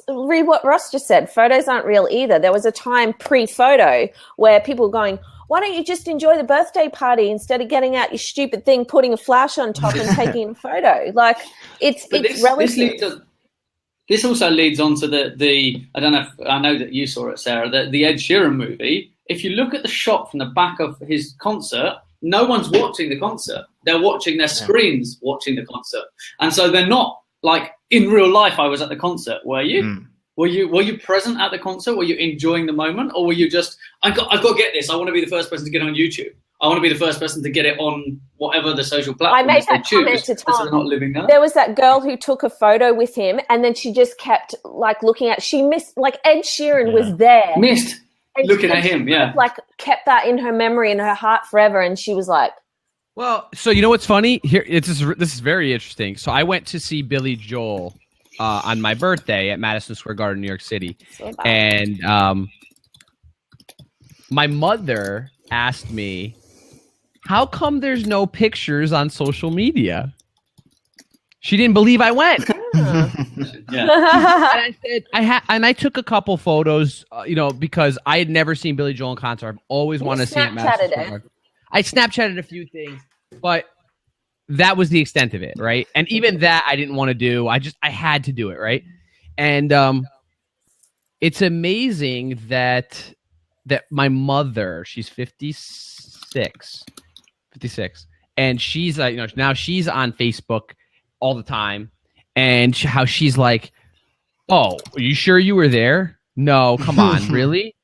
read what Ross just said. Photos aren't real either. There was a time pre-photo where people were going, why don't you just enjoy the birthday party instead of getting out your stupid thing, putting a flash on top and taking a photo? Like, it's relative. This also leads on to the I don't know if, I know that you saw it, Sarah, the Ed Sheeran movie. If you look at the shot from the back of his concert, no one's watching the concert. They're watching their screens, watching the concert. And so they're not, like, in real life, I was at the concert. Were you? Were you present at the concert? Were you enjoying the moment? Or were you just, I've got to get this. I want to be the first person to get it on YouTube. I want to be the first person to get it on whatever the social platform I made that comment to Tom. They're not living there. There was that girl who took a photo with him, and then she just kept, like, looking at, she missed, like, Ed Sheeran was there. Missed. Looking at him, like, kept that in her memory, in her heart forever, and she was like, well, so you know what's funny? Here, this is very interesting. So I went to see Billy Joel on my birthday at Madison Square Garden, New York City, and my mother asked me, "How come there's no pictures on social media?" She didn't believe I went. And I said I took a couple photos, you know, because I had never seen Billy Joel in concert. I've always wanted to see it. I Snapchatted a few things, but that was the extent of it, right? And even that I didn't want to do. I had to do it, right? And it's amazing that my mother, she's 56, and she's now she's on Facebook all the time, and how she's like, "Oh, are you sure you were there? No, come on, really?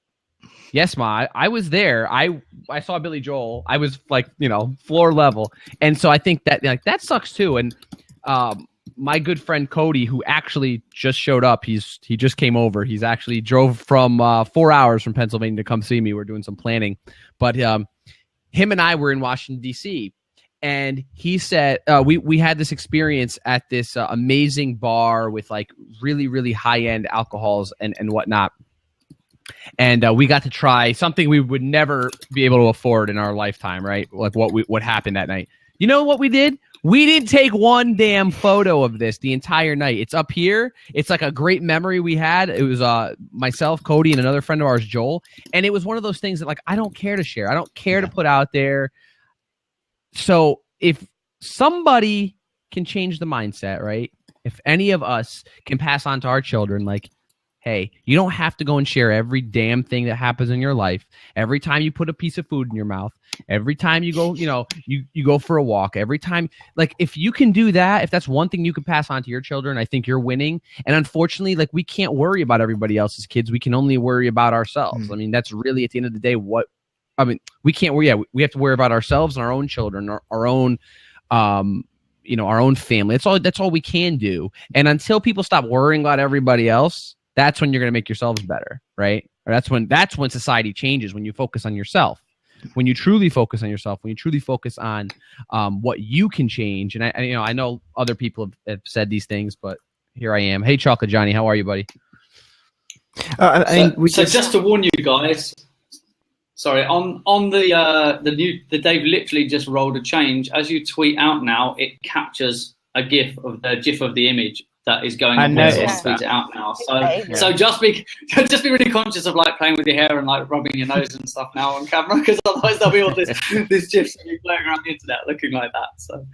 Yes, Ma, I was there. I saw Billy Joel. I was like, floor level." And so I think that that sucks too. And my good friend Cody, who actually just showed up, he just came over. He's actually drove from 4 hours from Pennsylvania to come see me. We're doing some planning, but him and I were in Washington D.C. And he said we had this experience at this amazing bar with like really, really high end alcohols and whatnot. And we got to try something we would never be able to afford in our lifetime, right? Like what happened that night. You know what we did? We didn't take one damn photo of this the entire night. It's up here. It's like a great memory we had. It was myself, Cody, and another friend of ours, Joel. And it was one of those things that like I don't care to share. I don't care to put out there. So if somebody can change the mindset, right? If any of us can pass on to our children, like, hey, you don't have to go and share every damn thing that happens in your life. Every time you put a piece of food in your mouth, every time you go, you go for a walk, every time, like if you can do that, if that's one thing you can pass on to your children, I think you're winning. And unfortunately, like we can't worry about everybody else's kids. We can only worry about ourselves. I mean, that's really at the end of the day, we can't worry. We have to worry about ourselves and our own children, our own, our own family. That's all we can do. And until people stop worrying about everybody else, that's when you're going to make yourselves better, right? Or that's when society changes, when you focus on yourself, when you truly focus on yourself, when you truly focus on what you can change. And I know other people have said these things, but here I am. Hey, Chocolate Johnny, how are you, buddy? Just to warn you guys, sorry, on the Dave literally just rolled a change. As you tweet out now, it captures a GIF of the image that is going on. Tweet it out now. So just be really conscious of like playing with your hair and like rubbing your nose and stuff now on camera, because otherwise there'll be all this GIFs playing around the internet looking like that. So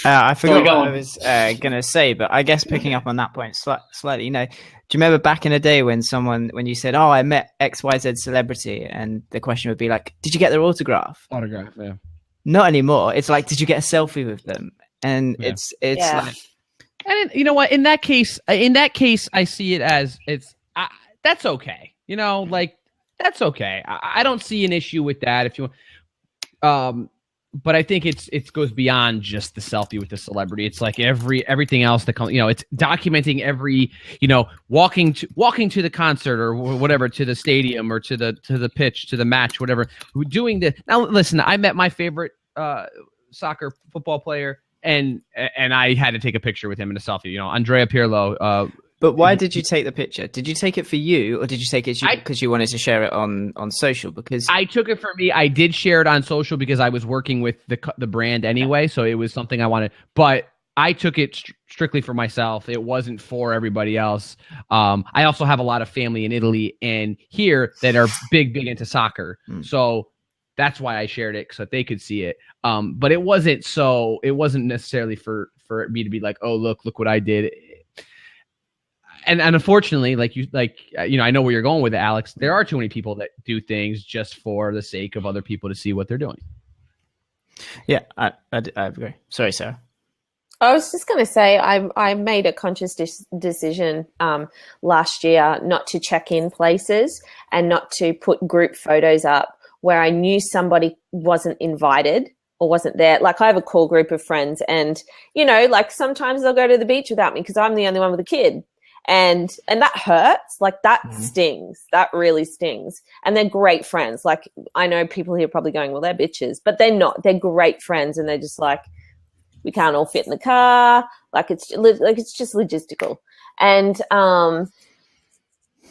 I forgot what I was gonna say, but I guess picking up on that point slightly, do you remember back in the day when you said, "Oh, I met XYZ celebrity," and the question would be like, "Did you get their autograph?" Autograph, yeah. Not anymore. It's like, "Did you get a selfie with them?" And it's like. And you know what? In that case, I see it as that's okay. That's okay. I don't see an issue with that. If you, but I think it goes beyond just the selfie with the celebrity. It's like everything else that comes. It's documenting every walking to the concert or whatever, to the stadium or to the pitch, to the match, whatever. Doing the now. Listen, I met my favorite football player. And I had to take a picture with him in a selfie, Andrea Pirlo. But why did you take the picture? Did you take it for you, or did you take it because you wanted to share it on social? Because I took it for me. I did share it on social because I was working with the brand anyway, so it was something I wanted. But I took it strictly for myself. It wasn't for everybody else. I also have a lot of family in Italy and here that are big into soccer. So that's why I shared it, so that they could see it. But it wasn't necessarily for me to be like, oh, look what I did. And unfortunately, I know where you're going with it, Alex. There are too many people that do things just for the sake of other people to see what they're doing. Yeah, I agree. Sorry, Sarah. I was just going to say I made a conscious decision last year not to check in places and not to put group photos up where I knew somebody wasn't invited or wasn't there. Like I have a core group of friends and, like sometimes they'll go to the beach without me because I'm the only one with a kid. And that hurts. Like that stings. That really stings. And they're great friends. Like I know people here are probably going, well, they're bitches, but they're not. They're great friends. And they're just like, we can't all fit in the car. It's just logistical. And,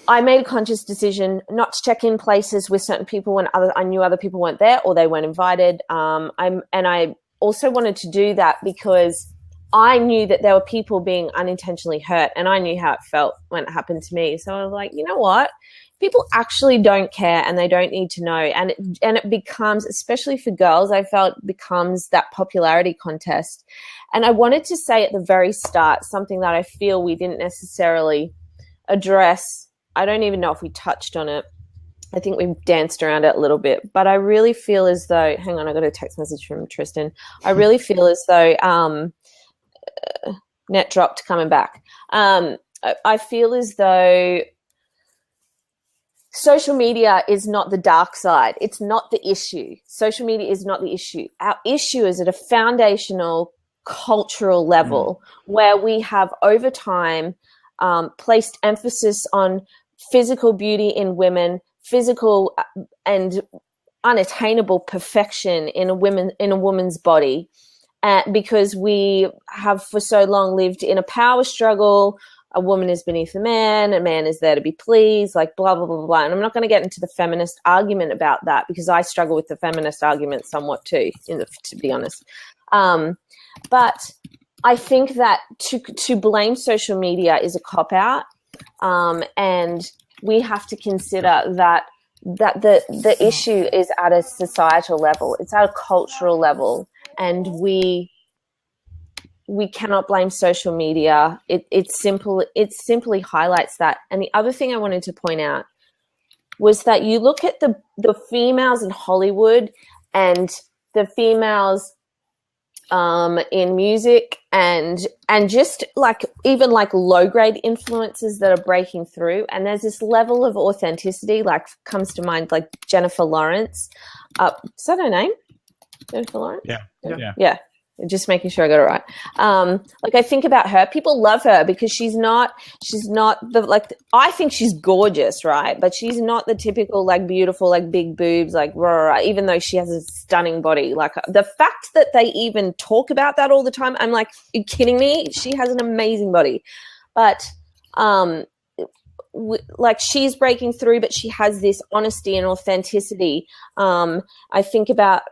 I made a conscious decision not to check in places with certain people when I knew other people weren't there or they weren't invited. And I also wanted to do that because I knew that there were people being unintentionally hurt, and I knew how it felt when it happened to me. So I was like, you know what? People actually don't care and they don't need to know. And it becomes, especially for girls, I felt becomes that popularity contest. And I wanted to say at the very start something that I feel we didn't necessarily address I don't even know if we touched on it. I think we've danced around it a little bit, but I really feel as though, hang on, I got a text message from Tristan. I really feel as though, net dropped, coming back. I feel as though social media is not the dark side. It's not the issue. Social media is not the issue. Our issue is at a foundational cultural level where we have over time placed emphasis on physical beauty in women, physical and unattainable perfection in a woman's body, because we have for so long lived in a power struggle. A woman is beneath a man is there to be pleased, like blah, blah, blah, blah. And I'm not going to get into the feminist argument about that because I struggle with the feminist argument somewhat too, to be honest. But I think that to blame social media is a cop-out, and we have to consider that the issue is at a societal level. It's at a cultural level, and we cannot blame social media. It simply highlights that. And the other thing I wanted to point out was that you look at the females in Hollywood and the females in music and just like even like low grade influences that are breaking through, and there's this level of authenticity, like comes to mind like Jennifer Lawrence. Is that her name? Jennifer Lawrence? Yeah. Just making sure I got it right. Like I think about her, people love her because she's not the like, I think she's gorgeous, right? But she's not the typical like beautiful, like big boobs, like rah, even though she has a stunning body. Like the fact that they even talk about that all the time, I'm like, are you kidding me? She has an amazing body. But like she's breaking through, but she has this honesty and authenticity. I think about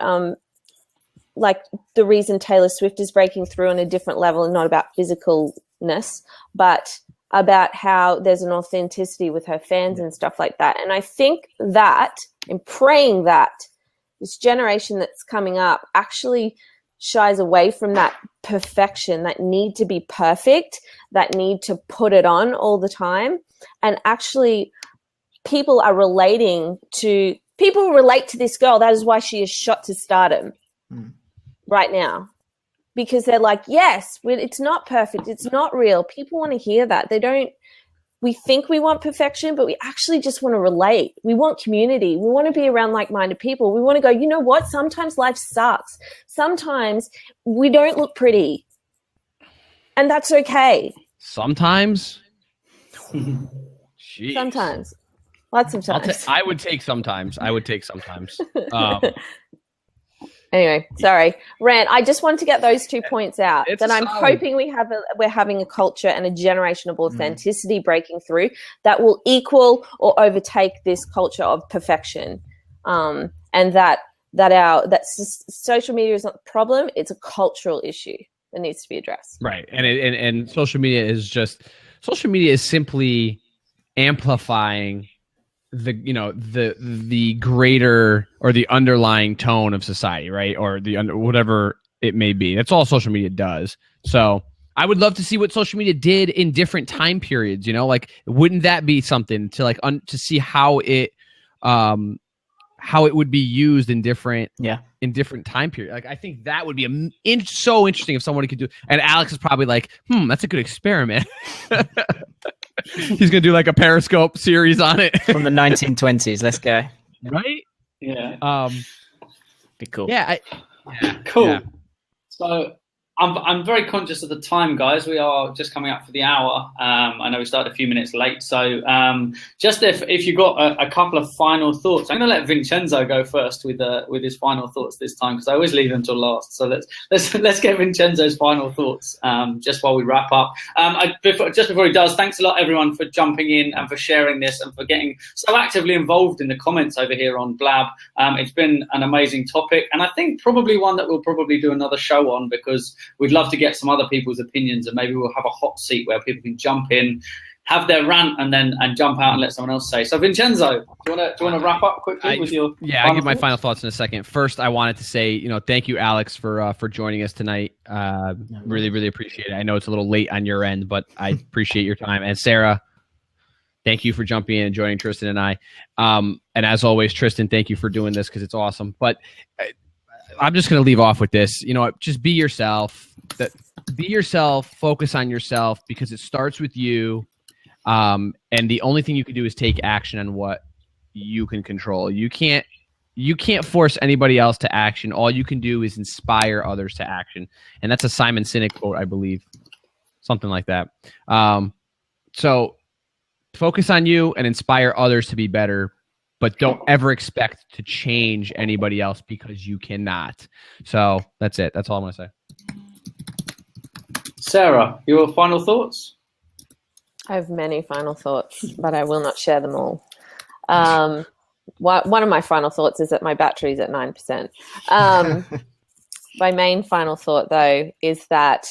like the reason Taylor Swift is breaking through on a different level, and not about physicalness, but about how there's an authenticity with her fans and stuff like that. And I think that, and praying that this generation that's coming up actually shies away from that perfection, that need to be perfect, that need to put it on all the time. And actually people relate to this girl. That is why she is shot to stardom. Right now, because they're like, yes, it's not perfect, it's not real. People want to hear that. We think we want perfection, but we actually just want to relate. We want community. We want to be around like-minded people. We want to go, you know what? Sometimes life sucks. Sometimes we don't look pretty, and that's okay. Sometimes. Sometimes. Lots of times. I would take sometimes. Anyway, sorry, rant. I just wanted to get those 2 points out. That I'm hoping we're having a culture and a generation of authenticity breaking through that will equal or overtake this culture of perfection, and that social media is not the problem; it's a cultural issue that needs to be addressed. Right, and social media is simply amplifying the greater or the underlying tone of society, right? Or whatever it may be. That's all social media does. So I would love to see what social media did in different time periods. Like wouldn't that be something to like to see how it would be used in different time periods. Like I think that would be so interesting if somebody could do. And Alex is probably like, that's a good experiment. He's gonna do like a Periscope series on it from the 1920s. Let's go. Right? Yeah. Be cool. Yeah. Cool. Yeah. So I'm very conscious of the time, guys. We are just coming up for the hour. I know we started a few minutes late. So just if you've got a couple of final thoughts, I'm going to let Vincenzo go first with his final thoughts this time, because I always leave him till last. So let's get Vincenzo's final thoughts just while we wrap up. Just before he does, thanks a lot, everyone, for jumping in and for sharing this and for getting so actively involved in the comments over here on Blab. It's been an amazing topic, and I think probably one that we'll probably do another show on, because we'd love to get some other people's opinions, and maybe we'll have a hot seat where people can jump in, have their rant, and jump out and let someone else say. So Vincenzo, do you want to wrap up quickly with your? Yeah, I'll give my final thoughts in a second. First, I wanted to say, thank you, Alex, for joining us tonight. Really, really appreciate it. I know it's a little late on your end, but I appreciate your time. And Sarah, Thank you for jumping in and joining Tristan and I. And as always, Tristan, thank you for doing this because it's awesome. But I'm just going to leave off with this. Just be yourself. Be yourself. Focus on yourself because it starts with you. And the only thing you can do is take action on what you can control. You can't force anybody else to action. All you can do is inspire others to action. And that's a Simon Sinek quote, I believe. Something like that. So focus on you and inspire others to be better, but don't ever expect to change anybody else because you cannot. So that's it. That's all I'm going to say. Sarah, your final thoughts? I have many final thoughts, but I will not share them all. One of my final thoughts is that my battery's at 9%. My main final thought, though, is that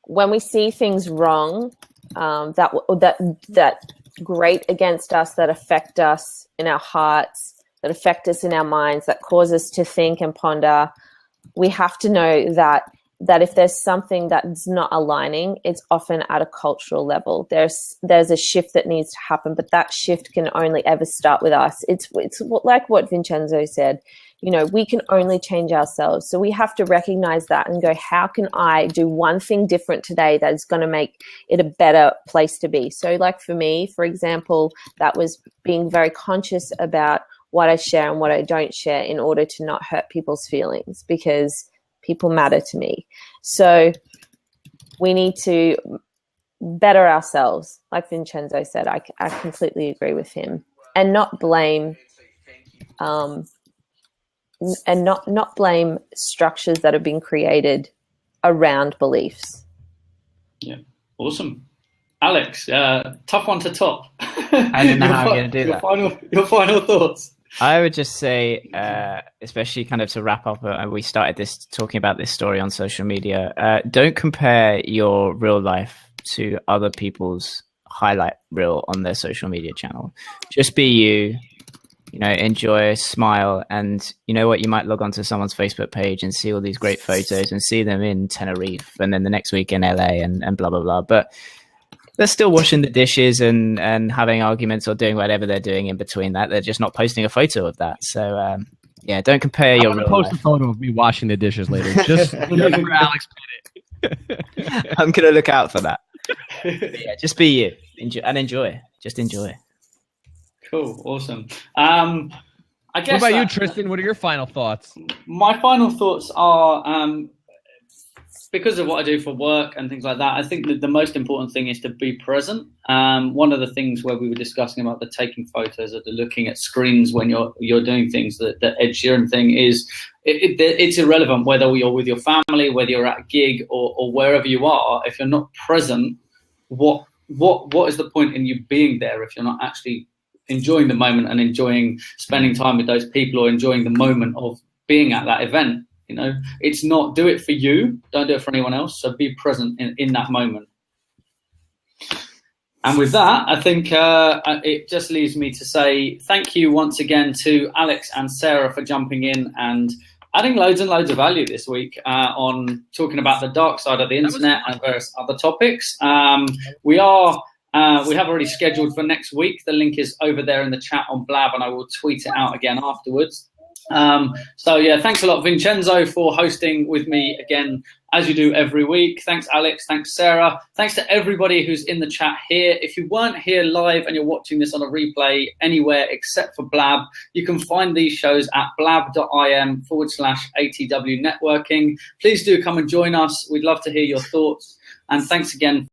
when we see things wrong, that grate against us, that affect us in our hearts, that affect us in our minds, that cause us to think and ponder, we have to know that if there's something that's not aligning, it's often at a cultural level. There's a shift that needs to happen, but that shift can only ever start with us. It's like what Vincenzo said. We can only change ourselves. So we have to recognize that and go, how can I do one thing different today that is going to make it a better place to be? So like for me, for example, that was being very conscious about what I share and what I don't share in order to not hurt people's feelings, because people matter to me. So we need to better ourselves. Like Vincenzo said, I completely agree with him, and not blame not blame structures that have been created around beliefs. Yeah, awesome. Alex, tough one to top. I don't know how I'm going to do that. Your final thoughts. I would just say, especially kind of to wrap up, we started this talking about this story on social media. Don't compare your real life to other people's highlight reel on their social media channel. Just be you. Enjoy, smile, and you know what? You might log onto someone's Facebook page and see all these great photos and see them in Tenerife and then the next week in LA and blah, blah, blah. But they're still washing the dishes and having arguments or doing whatever they're doing in between that. They're just not posting a photo of that. So, don't compare your real life. Post a photo of me washing the dishes later. Just for Alex Pettit. I'm going to look out for that. But just be you. Enjoy. Just enjoy. Cool, awesome. I guess. What about you, Tristan? What are your final thoughts? My final thoughts are, because of what I do for work and things like that, I think that the most important thing is to be present. One of the things where we were discussing about the taking photos or the looking at screens when you're doing things, the Ed Sheeran thing is, it's irrelevant whether you're with your family, whether you're at a gig or wherever you are. If you're not present, what is the point in you being there if you're not actually enjoying the moment and enjoying spending time with those people or enjoying the moment of being at that event? It's not do it for you, don't do it for anyone else. So be present in that moment. And with that, I think it just leaves me to say thank you once again to Alex and Sarah for jumping in and adding loads and loads of value this week on talking about the dark side of the internet and various other topics. We have already scheduled for next week. The link is over there in the chat on Blab, and I will tweet it out again afterwards. Thanks a lot, Vincenzo, for hosting with me again, as you do every week. Thanks, Alex. Thanks, Sarah. Thanks to everybody who's in the chat here. If you weren't here live and you're watching this on a replay anywhere except for Blab, you can find these shows at blab.im/ATW networking. Please do come and join us. We'd love to hear your thoughts. And thanks again